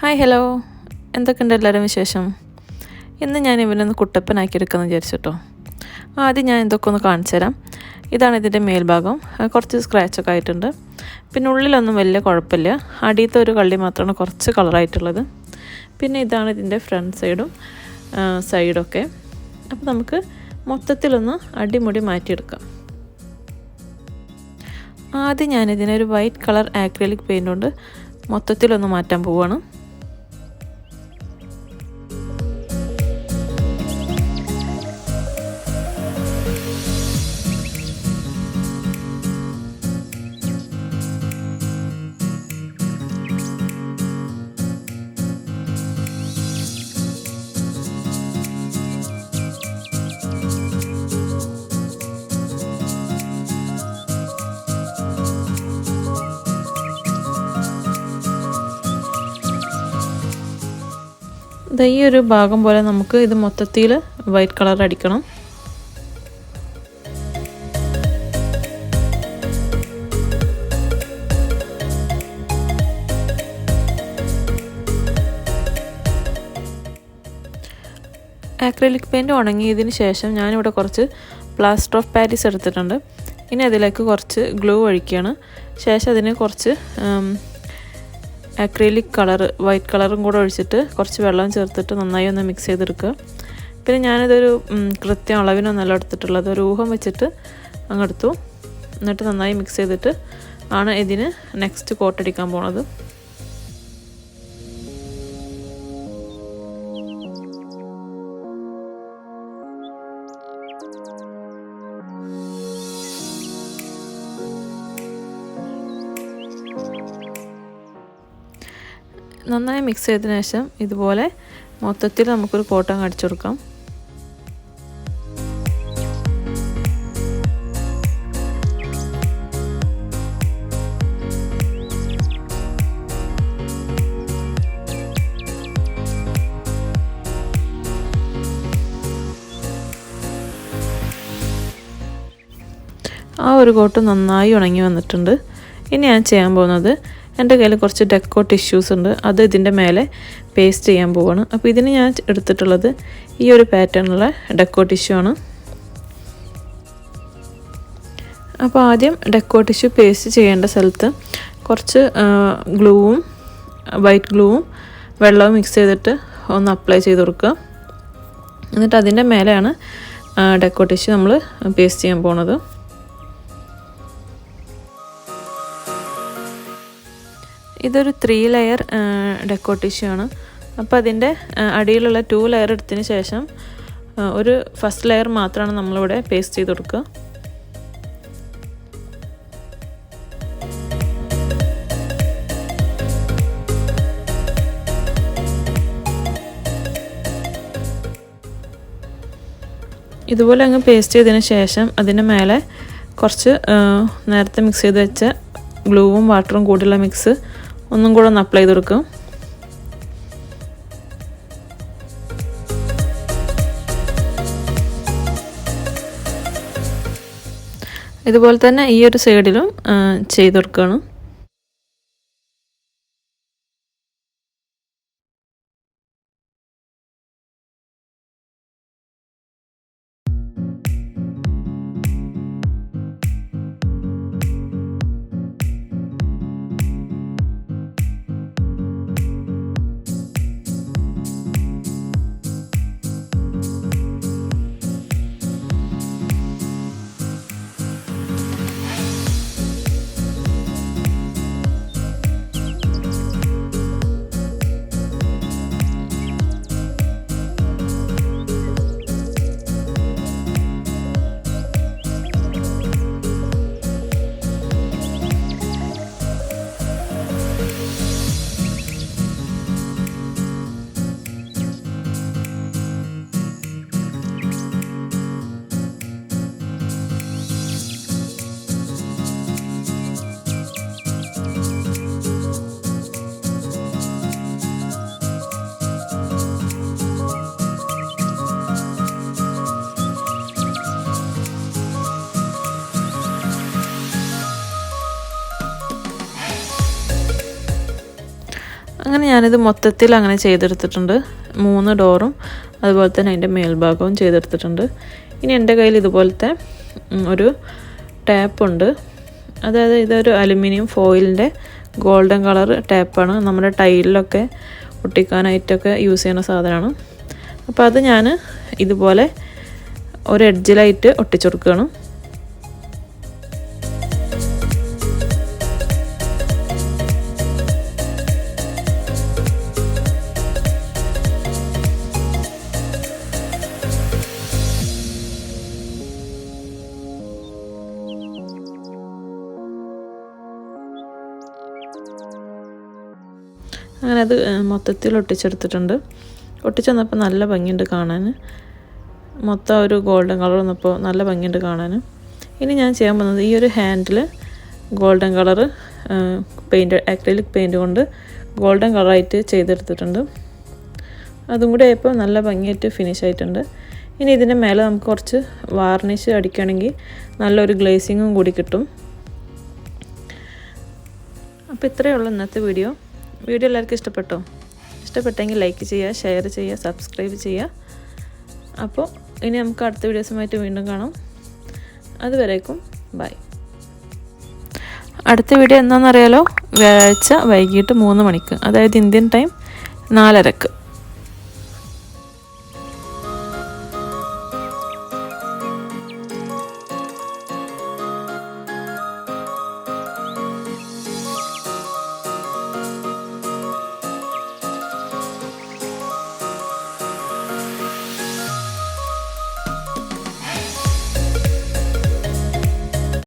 Hi hello, എന്തൊക്കെയുണ്ട് എല്ലാവരും വിശേഷം? ഇന്ന് ഞാൻ ഇവനൊന്ന് കുട്ടപ്പനാക്കിയെടുക്കാമെന്ന് വിചാരിച്ചിട്ടോ. ആദ്യം ഞാൻ എന്തൊക്കെ ഒന്ന് കാണിച്ചു തരാം. ഇതാണ് ഇതിൻ്റെ മേൽഭാഗം. കുറച്ച് സ്ക്രാച്ചൊക്കെ ആയിട്ടുണ്ട്. പിന്നെ ഉള്ളിലൊന്നും വലിയ കുഴപ്പമില്ല. അടിയത്തെ ഒരു കള്ളി മാത്രമാണ് കുറച്ച് കളറായിട്ടുള്ളത്. പിന്നെ ഇതാണ് ഇതിൻ്റെ ഫ്രണ്ട് സൈഡും സൈഡൊക്കെ. അപ്പോൾ നമുക്ക് മൊത്തത്തിലൊന്ന് അടിമുടി മാറ്റിയെടുക്കാം. ആദ്യം ഞാനിതിനൊരു വൈറ്റ് കളർ ആക്രിലിക് പെയിൻ്റ് കൊണ്ട് മൊത്തത്തിലൊന്ന് മാറ്റാൻ പോവുകയാണ്. ഈ ഒരു ഭാഗം പോലെ നമുക്ക് ഇത് മൊത്തത്തിൽ വൈറ്റ് കളർ അടിക്കണം. ആക്രിലിക് പെയിൻറ്റ് ഉണങ്ങിയതിന് ശേഷം ഞാനിവിടെ കുറച്ച് പ്ലാസ്റ്റർ ഓഫ് പാരീസ് എടുത്തിട്ടുണ്ട്. ഇനി അതിലേക്ക് കുറച്ച് ഗ്ലൂ ഒഴിക്കുകയാണ്. ശേഷം അതിന് കുറച്ച് ആക്രിലിക് കളർ വൈറ്റ് കളറും കൂടെ ഒഴിച്ചിട്ട് കുറച്ച് വെള്ളം ചേർത്തിട്ട് നന്നായി ഒന്ന് മിക്സ് ചെയ്തെടുക്കുക. പിന്നെ ഞാനിതൊരു കൃത്യം അളവിനൊന്നല്ല എടുത്തിട്ടുള്ളത്, ഒരു ഊഹം വെച്ചിട്ട് അങ്ങെടുത്തു. എന്നിട്ട് നന്നായി മിക്സ് ചെയ്തിട്ട് ആണ് ഇതിന് നെക്സ്റ്റ് കോട്ടടിക്കാൻ പോണത്. നന്നായി മിക്സ് ചെയ്തതിന് ശേഷം ഇതുപോലെ മൊത്തത്തിൽ നമുക്കൊരു കോട്ടം അടിച്ചു കൊടുക്കാം. ആ ഒരു കോട്ട് നന്നായി ഉണങ്ങി വന്നിട്ടുണ്ട്. ഇനി ഞാൻ ചെയ്യാൻ പോകുന്നത്, എൻ്റെ കയ്യിൽ കുറച്ച് ഡെക്കോ ടിഷ്യൂസ് ഉണ്ട്, അത് ഇതിൻ്റെ മേലെ പേസ്റ്റ് ചെയ്യാൻ പോവാണ്. അപ്പോൾ ഇതിന് ഞാൻ എടുത്തിട്ടുള്ളത് ഈ ഒരു പാറ്റേണിലുള്ള ഡെക്കോ ടിഷ്യൂ ആണ്. അപ്പോൾ ആദ്യം ഡെക്കോ ടിഷ്യൂ പേസ്റ്റ് ചെയ്യേണ്ട സ്ഥലത്ത് കുറച്ച് ഗ്ലൂവും വൈറ്റ് ഗ്ലൂവും വെള്ളവും മിക്സ് ചെയ്തിട്ട് ഒന്ന് അപ്ലൈ ചെയ്ത് കൊടുക്കുക. എന്നിട്ട് അതിൻ്റെ മേലെയാണ് ഡെക്കോ ടിഷ്യൂ നമ്മൾ പേസ്റ്റ് ചെയ്യാൻ പോണത്. ഇതൊരു 3 ലെയർ ഡെക്കോ ടിഷ്യൂ ആണ്. അപ്പോൾ അതിൻ്റെ അടിയിലുള്ള 2 ലെയർ എടുത്തതിന് ശേഷം ഒരു ഫസ്റ്റ് ലെയർ മാത്രമാണ് നമ്മളിവിടെ പേസ്റ്റ് ചെയ്ത് കൊടുക്കുക. ഇതുപോലെ അങ്ങ് പേസ്റ്റ് ചെയ്തതിന് ശേഷം അതിൻ്റെ മേലെ കുറച്ച് നേരത്തെ മിക്സ് ചെയ്ത് വെച്ച ഗ്ലൂവും വാട്ടറും കൂടിയുള്ള മിക്സ് ഒന്നും കൂടെ ഒന്ന് അപ്ലൈ ചെയ്ത് കൊടുക്കും. ഇതുപോലെ തന്നെ ഈ ഒരു സൈഡിലും ചെയ്ത് കൊടുക്കണം. അങ്ങനെ ഞാനിത് മൊത്തത്തിൽ അങ്ങനെ ചെയ്തെടുത്തിട്ടുണ്ട്. 3 ഡോറും അതുപോലെ തന്നെ അതിൻ്റെ മേൽഭാഗവും ചെയ്തെടുത്തിട്ടുണ്ട്. ഇനി എൻ്റെ കയ്യിൽ ഇതുപോലത്തെ ഒരു ടാപ്പുണ്ട്. അതായത് ഇതൊരു അലുമിനിയം ഫോയിലിൻ്റെ ഗോൾഡൻ കളർ ടാപ്പാണ്. നമ്മുടെ ടൈലിലൊക്കെ ഒട്ടിക്കാനായിട്ടൊക്കെ യൂസ് ചെയ്യുന്ന സാധനമാണ്. അപ്പോൾ അത് ഞാൻ ഇതുപോലെ ഒരു എഡ്ജിലായിട്ട് ഒട്ടിച്ചു കൊടുക്കുകയാണ്. അങ്ങനെ അത് മൊത്തത്തിൽ ഒട്ടിച്ചെടുത്തിട്ടുണ്ട്. ഒട്ടിച്ച് വന്നപ്പോൾ നല്ല ഭംഗിയുണ്ട് കാണാൻ. മൊത്തം ഒരു ഗോൾഡൻ കളർ വന്നപ്പോൾ നല്ല ഭംഗിയുണ്ട് കാണാൻ. ഇനി ഞാൻ ചെയ്യാൻ പോകുന്നത് ഈ ഒരു handle golden colour paint, acrylic paint കൊണ്ട് ഗോൾഡൻ കളറായിട്ട് ചെയ്തെടുത്തിട്ടുണ്ട്. അതും കൂടി ആയപ്പോൾ നല്ല ഭംഗിയായിട്ട് ഫിനിഷ് ആയിട്ടുണ്ട്. ഇനി ഇതിൻ്റെ മേലെ നമുക്ക് കുറച്ച് വാർണിഷ് അടിക്കുകയാണെങ്കിൽ നല്ലൊരു ഗ്ലേസിങ്ങും കൂടി കിട്ടും. അപ്പോൾ ഇത്രയേ ഉള്ളൂ ഇന്നത്തെ വീഡിയോ. എല്ലാവർക്കും ഇഷ്ടപ്പെട്ടോ? ഇഷ്ടപ്പെട്ടെങ്കിൽ ലൈക്ക് ചെയ്യുക, ഷെയർ ചെയ്യുക, സബ്സ്ക്രൈബ് ചെയ്യുക. അപ്പോൾ ഇനി നമുക്ക് അടുത്ത വീഡിയോസുമായിട്ട് വീണ്ടും കാണാം. അതുവരേക്കും ബൈ. അടുത്ത വീഡിയോ എന്താണെന്നറിയാലോ? വ്യാഴാഴ്ച വൈകിട്ട് 3 മണിക്ക്, അതായത് ഇന്ത്യൻ ടൈം 4:30.